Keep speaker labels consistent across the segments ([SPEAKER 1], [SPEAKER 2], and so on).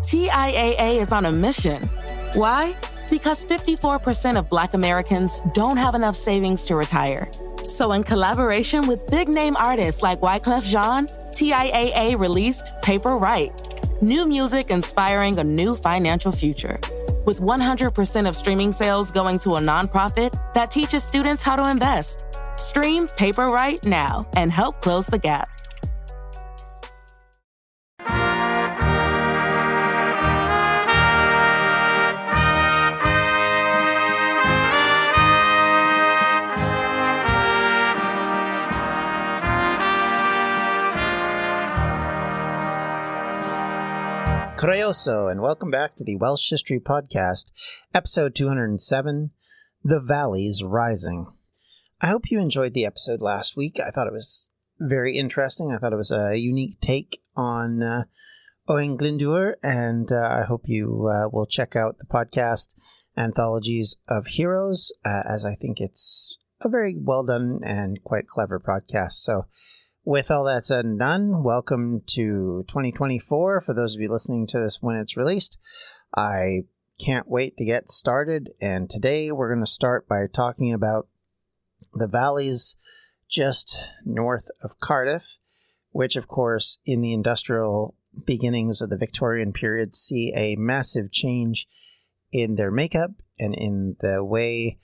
[SPEAKER 1] TIAA is on a mission. Why? Because 54% of Black Americans don't have enough savings to retire. So in collaboration with big-name artists like Wyclef Jean, TIAA released Paper Right, new music inspiring a new financial future. With 100% of streaming sales going to a nonprofit that teaches students how to invest. Stream Paper Right now and help close the gap.
[SPEAKER 2] Croeso, and welcome back to the Welsh History Podcast, episode 207, The Valleys Rising. I hope you enjoyed the episode last week. I thought it was very interesting. I thought it was a unique take on Owain Glyndŵr, and I hope you will check out the podcast Anthologies of Heroes, as I think it's a very well done and quite clever podcast. So with all that said and done, welcome to 2024. For those of you listening to this when it's released, I can't wait to get started. And today we're going to start by talking about the valleys just north of Cardiff, which, of course, in the industrial beginnings of the Victorian period, see a massive change in their makeup and in the way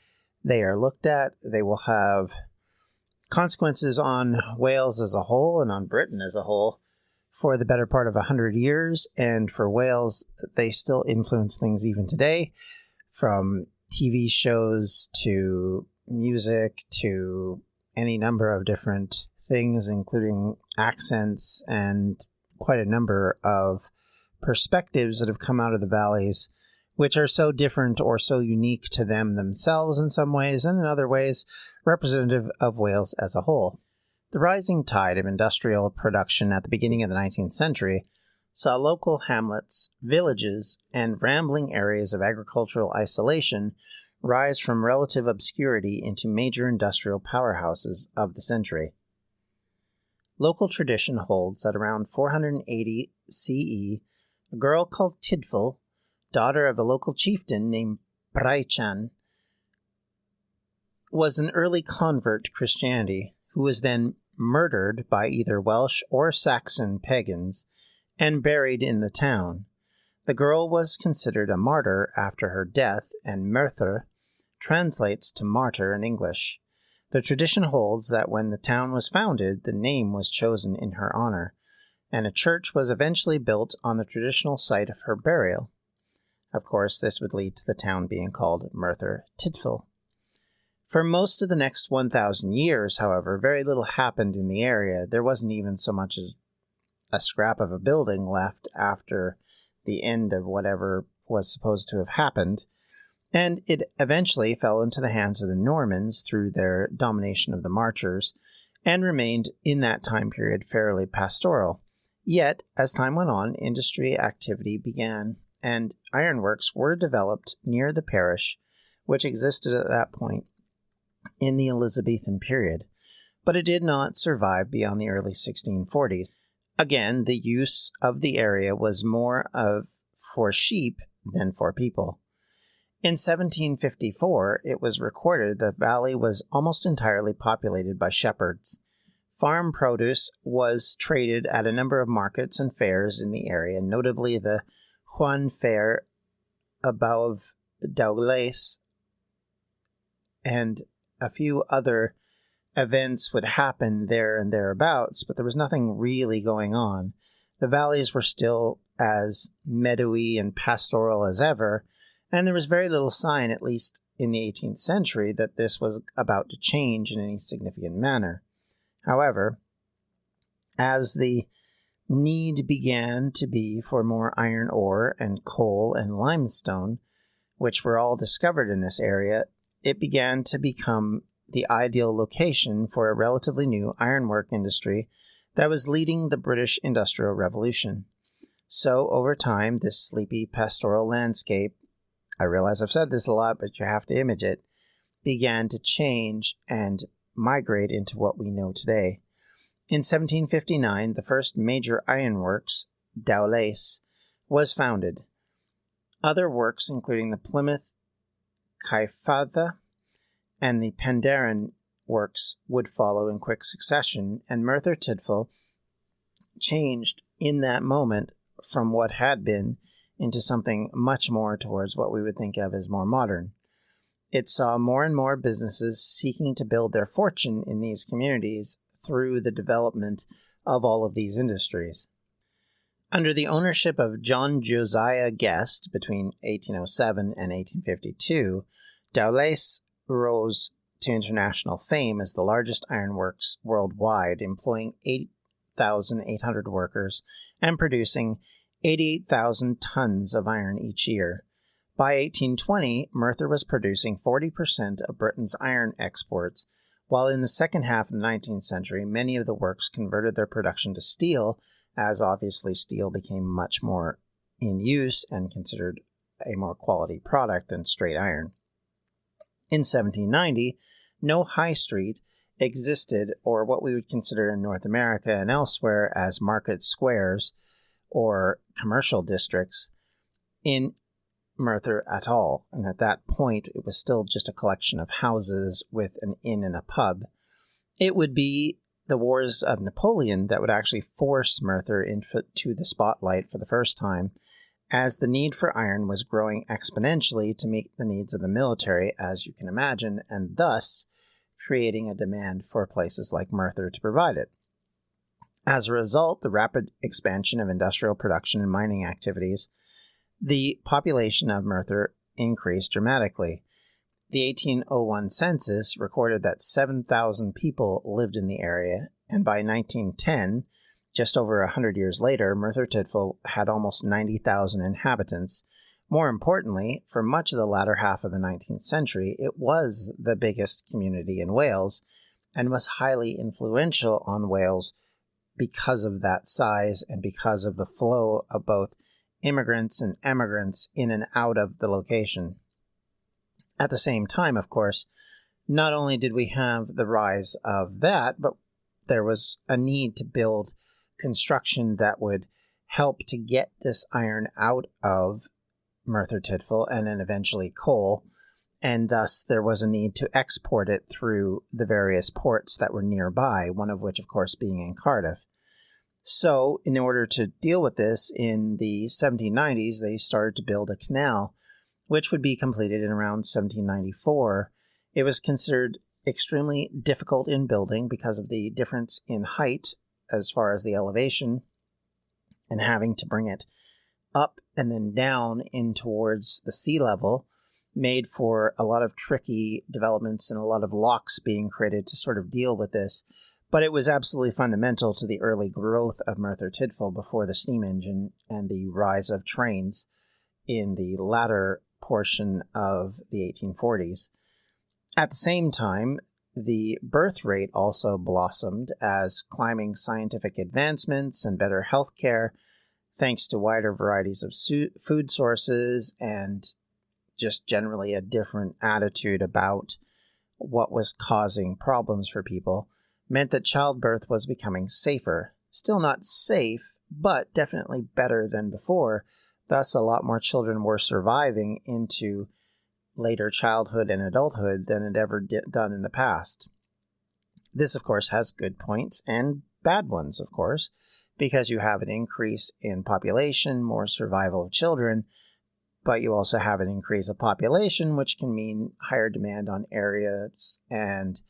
[SPEAKER 2] they are looked at. They will have consequences on Wales as a whole and on Britain as a whole for the better part of 100 years. And for Wales, they still influence things even today, from TV shows to music to any number of different things, including accents and quite a number of perspectives that have come out of the valleys, which are so different or so unique to them themselves in some ways, and in other ways representative of Wales as a whole. The rising tide of industrial production at the beginning of the 19th century saw local hamlets, villages, and rambling areas of agricultural isolation rise from relative obscurity into major industrial powerhouses of the century. Local tradition holds that around 480 CE, a girl called Tidful, daughter of a local chieftain named Braichan, was an early convert to Christianity who was then murdered by either Welsh or Saxon pagans and buried in the town. The girl was considered a martyr after her death, and Merthyr translates to martyr in English. The tradition holds that when the town was founded, the name was chosen in her honor, and a church was eventually built on the traditional site of her burial. Of course, this would lead to the town being called Merthyr Tydfil. For most of the next 1,000 years, however, very little happened in the area. There wasn't even so much as a scrap of a building left after the end of whatever was supposed to have happened, and it eventually fell into the hands of the Normans through their domination of the Marchers, and remained in that time period fairly pastoral. Yet, as time went on, industry activity began, and ironworks were developed near the parish, which existed at that point in the Elizabethan period, but it did not survive beyond the early 1640s. Again, the use of the area was more of for sheep than for people. In 1754, it was recorded the valley was almost entirely populated by shepherds. Farm produce was traded at a number of markets and fairs in the area, notably the Juan Fair above Douglas, and a few other events would happen there and thereabouts, but there was nothing really going on. The valleys were still as meadowy and pastoral as ever, and there was very little sign, at least in the 18th century, that this was about to change in any significant manner. However, as the need began to be for more iron ore and coal and limestone, which were all discovered in this area, it began to become the ideal location for a relatively new ironwork industry that was leading the British Industrial Revolution. So, over time, this sleepy pastoral landscape, I realize I've said this a lot, but you have to image it, began to change and migrate into what we know today. In 1759, the first major ironworks, Dowlais, was founded. Other works, including the Plymouth Cyfadda and the Penderyn works, would follow in quick succession, and Merthyr Tydfil changed in that moment from what had been into something much more towards what we would think of as more modern. It saw more and more businesses seeking to build their fortune in these communities through the development of all of these industries. Under the ownership of John Josiah Guest between 1807 and 1852, Dowlais rose to international fame as the largest ironworks worldwide, employing 8,800 workers and producing 88,000 tons of iron each year. By 1820, Merthyr was producing 40% of Britain's iron exports, while in the second half of the 19th century, many of the works converted their production to steel, as obviously steel became much more in use and considered a more quality product than straight iron. In 1790, no high street existed, or what we would consider in North America and elsewhere as market squares or commercial districts, in Merthyr at all, and at that point it was still just a collection of houses with an inn and a pub. It would be the wars of Napoleon that would actually force Merthyr into the spotlight for the first time, as the need for iron was growing exponentially to meet the needs of the military, as you can imagine, and thus creating a demand for places like Merthyr to provide it. As a result, the rapid expansion of industrial production and mining activities, the population of Merthyr increased dramatically. The 1801 census recorded that 7,000 people lived in the area, and by 1910, just over 100 years later, Merthyr Tydfil had almost 90,000 inhabitants. More importantly, for much of the latter half of the 19th century, it was the biggest community in Wales and was highly influential on Wales because of that size and because of the flow of both immigrants and emigrants in and out of the location. At the same time, of course, not only did we have the rise of that, but there was a need to build construction that would help to get this iron out of Merthyr Tydfil and then eventually coal, and thus there was a need to export it through the various ports that were nearby, one of which, of course, being in Cardiff. So, in order to deal with this, in the 1790s, they started to build a canal, which would be completed in around 1794. It was considered extremely difficult in building because of the difference in height as far as the elevation, and having to bring it up and then down in towards the sea level made for a lot of tricky developments and a lot of locks being created to sort of deal with this. But it was absolutely fundamental to the early growth of Merthyr Tydfil before the steam engine and the rise of trains in the latter portion of the 1840s. At the same time, the birth rate also blossomed as climbing scientific advancements and better health care, thanks to wider varieties of food sources and just generally a different attitude about what was causing problems for people, meant that childbirth was becoming safer. Still not safe, but definitely better than before. Thus, a lot more children were surviving into later childhood and adulthood than had ever done in the past. This, of course, has good points and bad ones, of course, because you have an increase in population, more survival of children, but you also have an increase of population, which can mean higher demand on areas and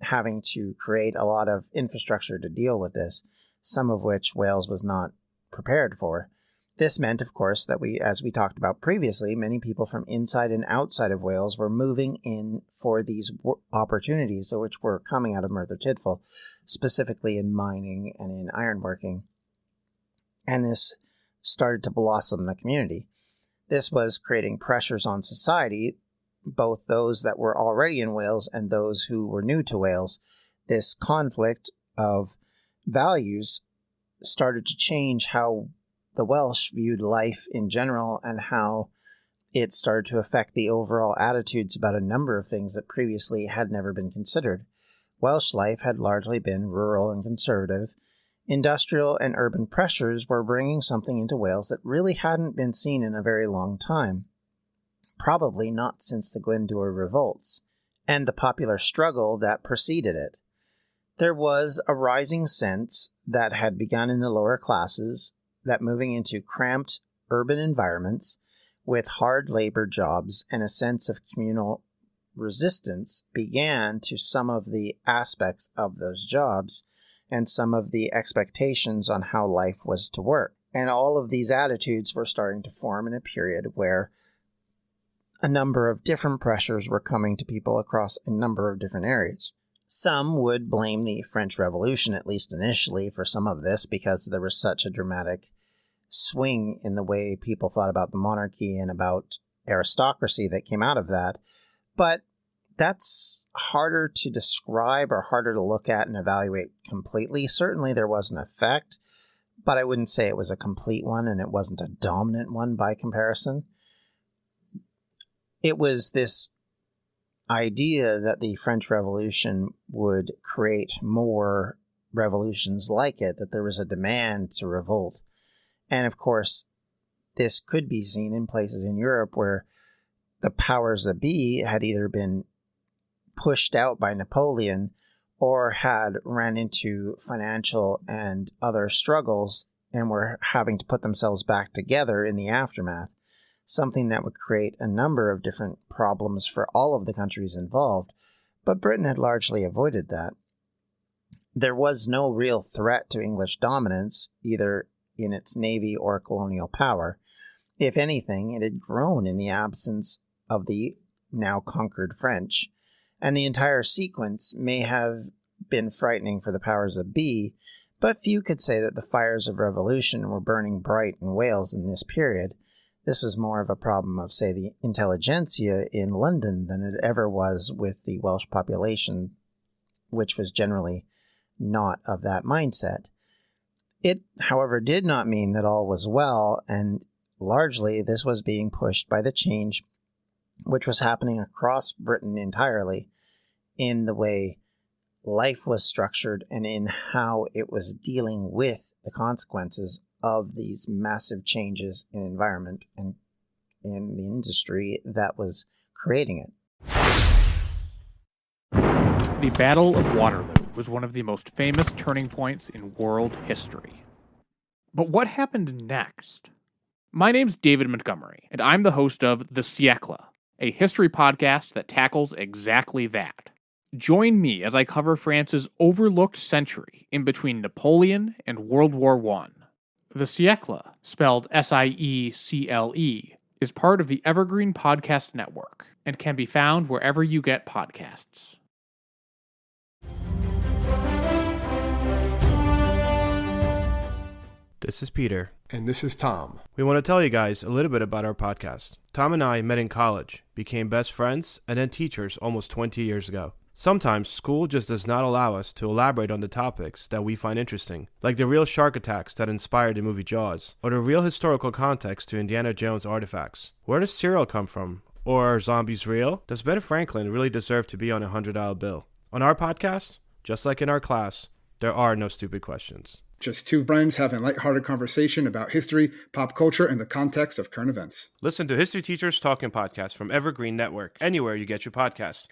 [SPEAKER 2] having to create a lot of infrastructure to deal with this, some of which Wales was not prepared for. This meant, of course, that as we talked about previously, many people from inside and outside of Wales were moving in for these opportunities, which were coming out of Merthyr Tydfil, specifically in mining and in ironworking. And this started to blossom the community. This was creating pressures on society, both those that were already in Wales and those who were new to Wales. This conflict of values started to change how the Welsh viewed life in general and how it started to affect the overall attitudes about a number of things that previously had never been considered. Welsh life had largely been rural and conservative, Industrial and urban pressures were bringing something into Wales that really hadn't been seen in a very long time, probably not since the Glyndŵr revolts, and the popular struggle that preceded it. There was a rising sense that had begun in the lower classes that moving into cramped urban environments with hard labor jobs and a sense of communal resistance began to some of the aspects of those jobs and some of the expectations on how life was to work. And all of these attitudes were starting to form in a period where a number of different pressures were coming to people across a number of different areas. Some would blame the French Revolution, at least initially, for some of this because there was such a dramatic swing in the way people thought about the monarchy and about aristocracy that came out of that. But that's harder to describe or harder to look at and evaluate completely. Certainly there was an effect, but I wouldn't say it was a complete one, and it wasn't a dominant one by comparison. It was this idea that the French Revolution would create more revolutions like it, that there was a demand to revolt. And of course, this could be seen in places in Europe where the powers that be had either been pushed out by Napoleon or had ran into financial and other struggles and were having to put themselves back together in the aftermath, something that would create a number of different problems for all of the countries involved. But Britain had largely avoided that. There was no real threat to English dominance, either in its navy or colonial power. If anything, it had grown in the absence of the now conquered French, and the entire sequence may have been frightening for the powers that be, but few could say that the fires of revolution were burning bright in Wales in this period. This was more of a problem of, say, the intelligentsia in London than it ever was with the Welsh population, which was generally not of that mindset. It, however, did not mean that all was well, and largely this was being pushed by the change which was happening across Britain entirely in the way life was structured and in how it was dealing with the consequences of these massive changes in environment and in the industry that was creating it.
[SPEAKER 3] The Battle of Waterloo was one of the most famous turning points in world history. But what happened next? My name's David Montgomery, and I'm the host of The Siècle, a history podcast that tackles exactly that. Join me as I cover France's overlooked century in between Napoleon and World War I. The Siècle, spelled S-I-E-C-L-E, is part of the Evergreen Podcast Network and can be found wherever you get podcasts.
[SPEAKER 4] This is Peter.
[SPEAKER 5] And this is Tom.
[SPEAKER 4] We want to tell you guys a little bit about our podcast. Tom and I met in college, became best friends, and then teachers almost 20 years ago. Sometimes school just does not allow us to elaborate on the topics that we find interesting, like the real shark attacks that inspired the movie Jaws, or the real historical context to Indiana Jones artifacts. Where does cereal come from? Or are zombies real? Does Ben Franklin really deserve to be on a $100 bill? On our podcast, just like in our class, there are no stupid questions.
[SPEAKER 5] Just two friends having a lighthearted conversation about history, pop culture, and the context of current events.
[SPEAKER 4] Listen to History Teachers Talking Podcast from Evergreen Network, anywhere you get your podcasts.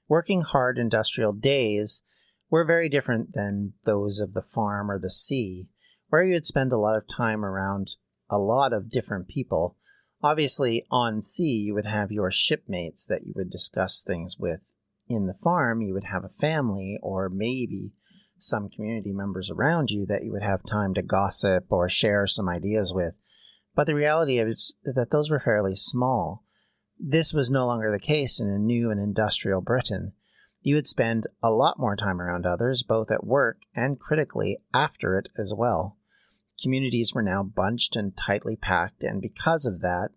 [SPEAKER 2] Working hard industrial days were very different than those of the farm or the sea, where you'd spend a lot of time around a lot of different people. Obviously, on sea, you would have your shipmates that you would discuss things with. In the farm, you would have a family or maybe some community members around you that you would have time to gossip or share some ideas with. But the reality is that those were fairly small. This was no longer the case in a new and industrial Britain. You would spend a lot more time around others, both at work and critically after it as well. Communities were now bunched and tightly packed, and because of that,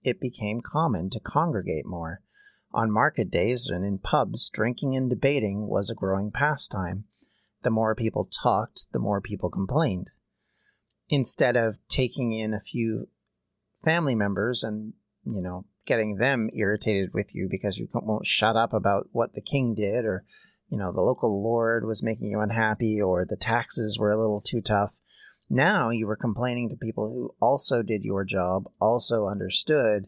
[SPEAKER 2] it became common to congregate more. On market days and in pubs, drinking and debating was a growing pastime. The more people talked, the more people complained. Instead of taking in a few family members and, getting them irritated with you because you won't shut up about what the king did, or, the local lord was making you unhappy, or the taxes were a little too tough. Now you were complaining to people who also did your job, also understood,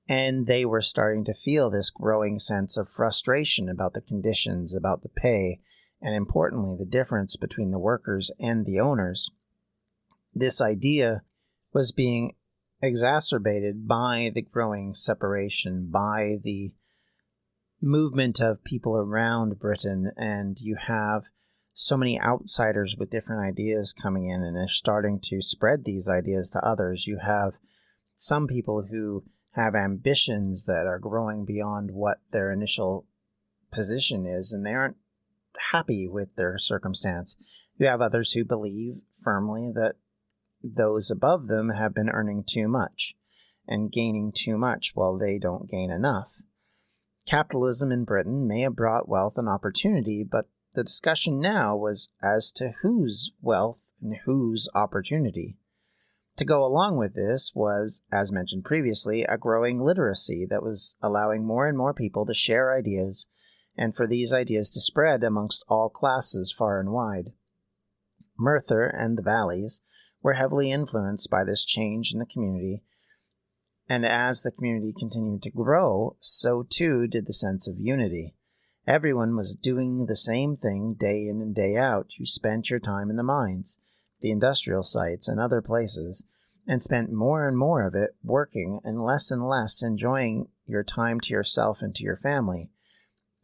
[SPEAKER 2] and they were starting to feel this growing sense of frustration about the conditions, about the pay, and importantly, the difference between the workers and the owners. This idea was being exacerbated by the growing separation, by the movement of people around Britain, and you have so many outsiders with different ideas coming in and are starting to spread these ideas to others. You have some people who have ambitions that are growing beyond what their initial position is, and they aren't happy with their circumstance. You have others who believe firmly that those above them have been earning too much and gaining too much while they don't gain enough. Capitalism in Britain may have brought wealth and opportunity, but the discussion now was as to whose wealth and whose opportunity. To go along with this was, as mentioned previously, a growing literacy that was allowing more and more people to share ideas and for these ideas to spread amongst all classes far and wide. Merthyr and the Valleys were heavily influenced by this change in the community, and as the community continued to grow, so too did the sense of unity. Everyone was doing the same thing day in and day out. You spent your time in the mines, the industrial sites, and other places, and spent more and more of it working and less enjoying your time to yourself and to your family.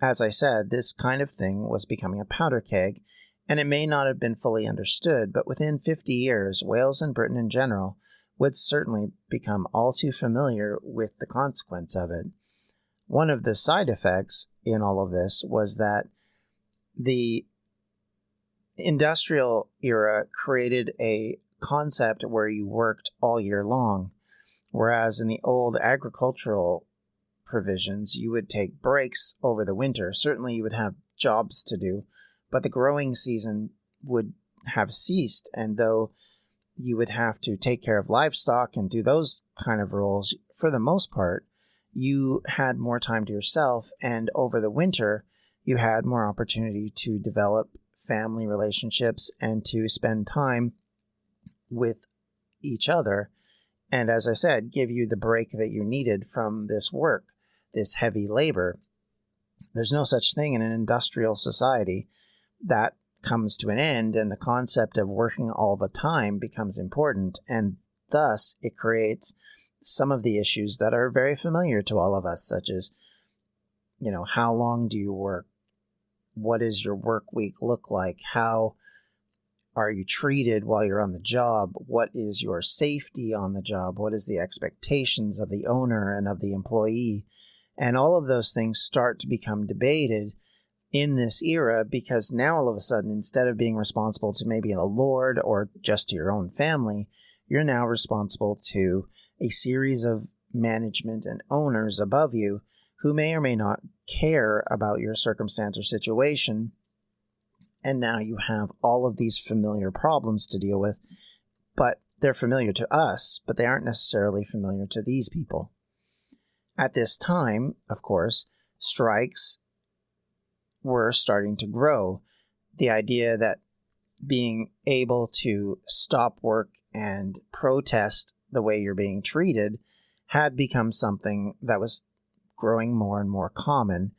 [SPEAKER 2] As I said, this kind of thing was becoming a powder keg, and it may not have been fully understood, but within 50 years, Wales and Britain in general would certainly become all too familiar with the consequence of it. One of the side effects in all of this was that the industrial era created a concept where you worked all year long, whereas in the old agricultural provisions, you would take breaks over the winter. Certainly you would have jobs to do, but the growing season would have ceased, and though you would have to take care of livestock and do those kind of roles, for the most part, you had more time to yourself, and over the winter, you had more opportunity to develop family relationships and to spend time with each other, and as I said, give you the break that you needed from this work, this heavy labor. There's no such thing in an industrial society. That comes to an end, and the concept of working all the time becomes important, and thus it creates some of the issues that are very familiar to all of us, such as, how long do you work? What does your work week look like? How are you treated while you're on the job? What is your safety on the job? What is the expectations of the owner and of the employee? And all of those things start to become debated in this era, because now all of a sudden, instead of being responsible to maybe a lord or just to your own family, you're now responsible to a series of management and owners above you who may or may not care about your circumstance or situation. And now you have all of these familiar problems to deal with, but they're familiar to us, but they aren't necessarily familiar to these people. At this time, of course, strikes were starting to grow. The idea that being able to stop work and protest the way you're being treated had become something that was growing more and more common.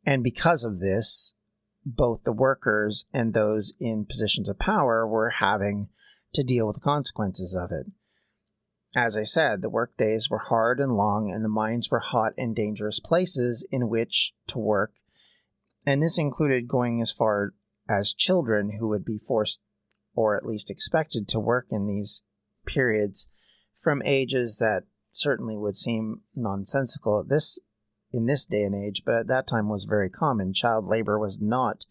[SPEAKER 2] And because of this, both the workers and those in positions of power were having to deal with the consequences of it. As I said, the work days were hard and long, and the mines were hot and dangerous places in which to work. And this included going as far as children who would be forced, or at least expected, to work in these periods from ages that certainly would seem nonsensical in this day and age, but at that time was very common. Child labor was not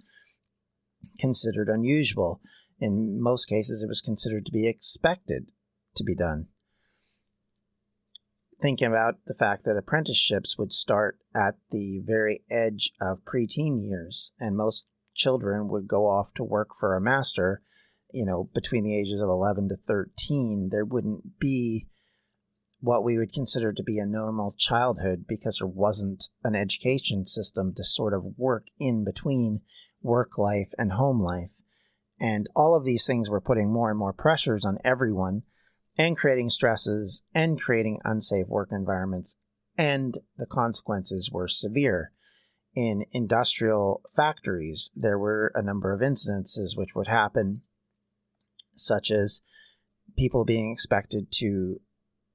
[SPEAKER 2] considered unusual. In most cases, it was considered to be expected to be done. Thinking about the fact that apprenticeships would start at the very edge of preteen years, and most children would go off to work for a master, between the ages of 11 to 13. There wouldn't be what we would consider to be a normal childhood because there wasn't an education system to sort of work in between work life and home life. And all of these things were putting more and more pressures on everyone and creating stresses and creating unsafe work environments. And the consequences were severe. In industrial factories, there were a number of incidences which would happen, such as people being expected to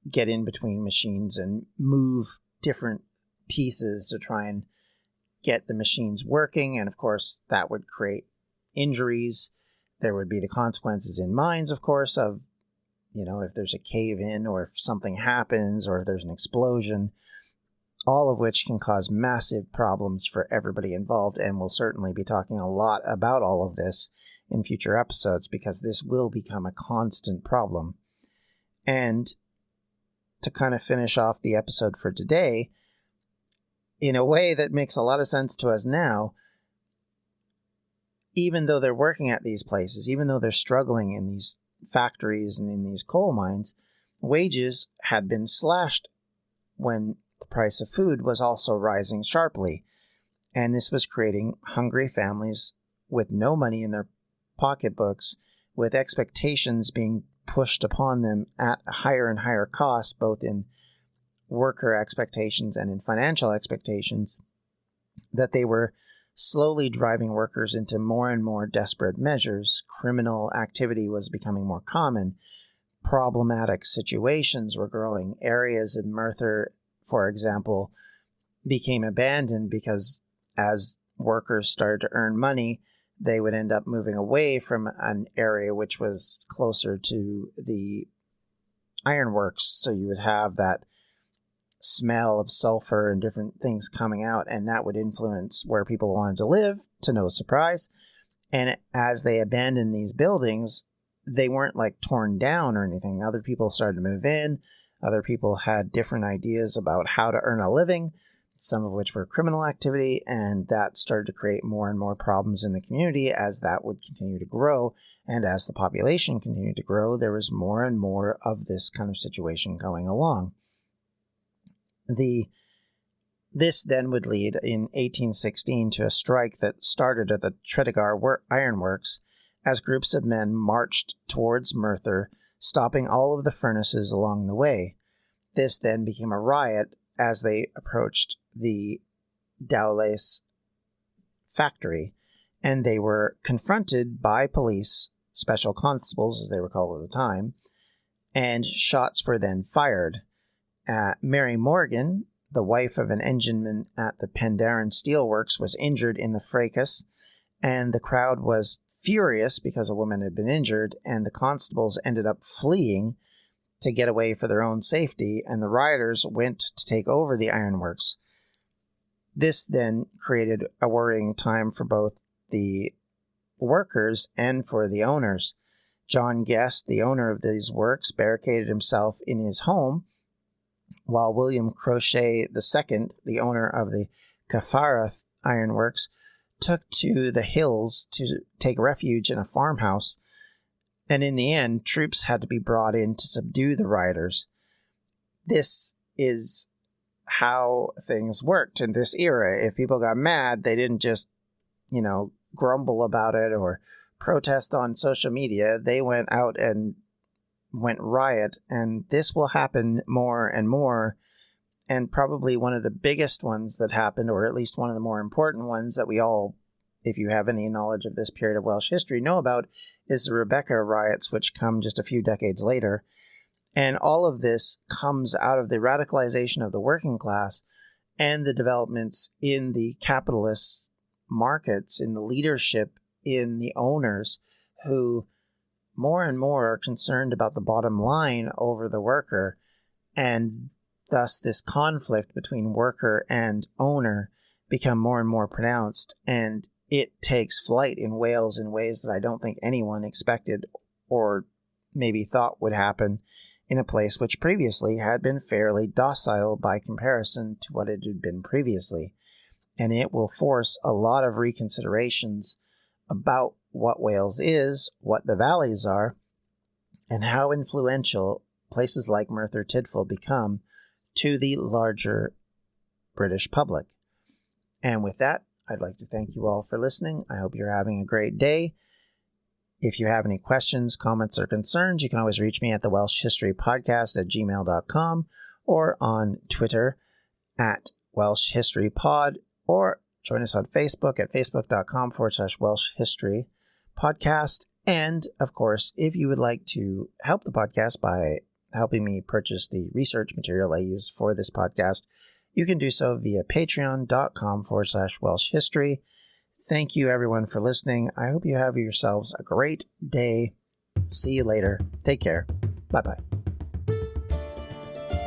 [SPEAKER 2] get in between machines and move different pieces to try and get the machines working. And of course, that would create injuries. There would be the consequences in mines, of course, of, if there's a cave in or if something happens or if there's an explosion, all of which can cause massive problems for everybody involved. And we'll certainly be talking a lot about all of this in future episodes because this will become a constant problem. And to kind of finish off the episode for today, in a way that makes a lot of sense to us now, even though they're working at these places, even though they're struggling in these factories and in these coal mines, wages had been slashed when the price of food was also rising sharply. And this was creating hungry families with no money in their pocketbooks, with expectations being pushed upon them at higher and higher costs, both in worker expectations and in financial expectations, that they were slowly driving workers into more and more desperate measures. Criminal activity was becoming more common. Problematic situations were growing. Areas in Merthyr, for example, became abandoned because as workers started to earn money, they would end up moving away from an area which was closer to the ironworks. So you would have that smell of sulfur and different things coming out, and that would influence where people wanted to live, to no surprise. And as they abandoned these buildings, they weren't like torn down or anything. Other people started to move in. Other people had different ideas about how to earn a living, some of which were criminal activity, and that started to create more and more problems in the community as that would continue to grow. And as the population continued to grow, there was more and more of this kind of situation going along. This then would lead in 1816 to a strike that started at the Tredegar Ironworks as groups of men marched towards Merthyr, stopping all of the furnaces along the way. This then became a riot as they approached the Dowlais factory, and they were confronted by police, special constables as they were called at the time, and shots were then fired. Mary Morgan, the wife of an engineman at the Pendarren Steelworks, was injured in the fracas, and the crowd was furious because a woman had been injured, and the constables ended up fleeing to get away for their own safety, and the rioters went to take over the ironworks. This then created a worrying time for both the workers and for the owners. John Guest, the owner of these works, barricaded himself in his home, while William Crochet II, the owner of the Caffareth Ironworks, took to the hills to take refuge in a farmhouse. And in the end, troops had to be brought in to subdue the rioters. This is how things worked in this era. If people got mad, they didn't just, grumble about it or protest on social media. They went out and went riot, and this will happen more and more. And probably one of the biggest ones that happened, or at least one of the more important ones that we all, if you have any knowledge of this period of Welsh history, know about, is the Rebecca riots, which come just a few decades later. And all of this comes out of the radicalization of the working class and the developments in the capitalist markets, in the leadership, in the owners, who more and more are concerned about the bottom line over the worker. And thus this conflict between worker and owner become more and more pronounced. And it takes flight in Wales in ways that I don't think anyone expected or maybe thought would happen in a place which previously had been fairly docile by comparison to what it had been previously. And it will force a lot of reconsiderations about what Wales is, what the valleys are, and how influential places like Merthyr Tydfil become to the larger British public. And with that, I'd like to thank you all for listening. I hope you're having a great day. If you have any questions, comments, or concerns, you can always reach me at the Welsh History Podcast at gmail.com or on Twitter at Welsh History Pod, or join us on Facebook at facebook.com/Welsh History Podcast. And, of course, if you would like to help the podcast by helping me purchase the research material I use for this podcast, you can do so via patreon.com/Welsh History. Thank you, everyone, for listening. I hope you have yourselves a great day. See you later. Take care. Bye-bye.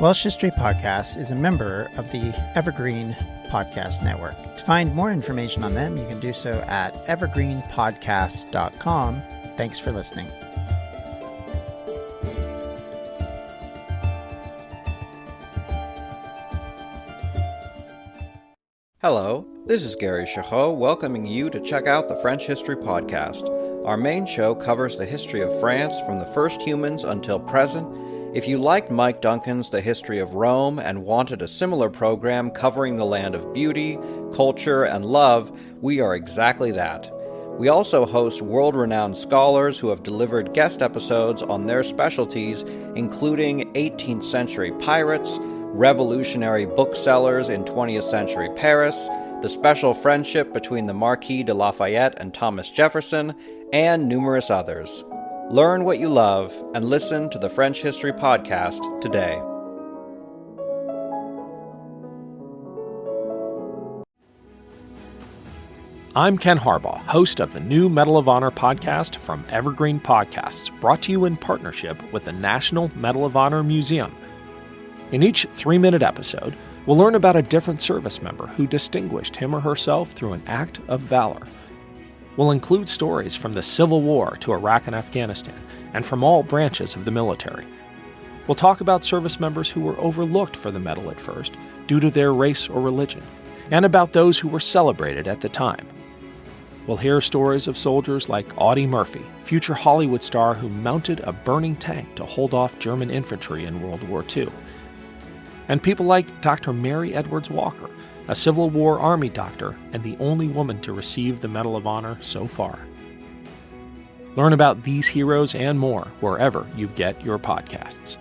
[SPEAKER 2] Welsh History Podcast is a member of the Evergreen Podcast Network. To find more information on them, you can do so at evergreenpodcasts.com. Thanks for listening.
[SPEAKER 6] Hello, this is Gary Chahot welcoming you to check out the French History Podcast. Our main show covers the history of France from the first humans until present. If you liked Mike Duncan's The History of Rome and wanted a similar program covering the land of beauty, culture, and love, we are exactly that. We also host world-renowned scholars who have delivered guest episodes on their specialties, including 18th century pirates, revolutionary booksellers in 20th century Paris, the special friendship between the Marquis de Lafayette and Thomas Jefferson, and numerous others. Learn what you love and listen to the French History Podcast today.
[SPEAKER 3] I'm Ken Harbaugh, host of the new Medal of Honor podcast from Evergreen Podcasts, brought to you in partnership with the National Medal of Honor Museum. In each 3-minute episode, we'll learn about a different service member who distinguished him or herself through an act of valor. We'll include stories from the Civil War to Iraq and Afghanistan, and from all branches of the military. We'll talk about service members who were overlooked for the medal at first due to their race or religion, and about those who were celebrated at the time. We'll hear stories of soldiers like Audie Murphy, future Hollywood star who mounted a burning tank to hold off German infantry in World War II. And people like Dr. Mary Edwards Walker, a Civil War Army doctor and the only woman to receive the Medal of Honor so far. Learn about these heroes and more wherever you get your podcasts.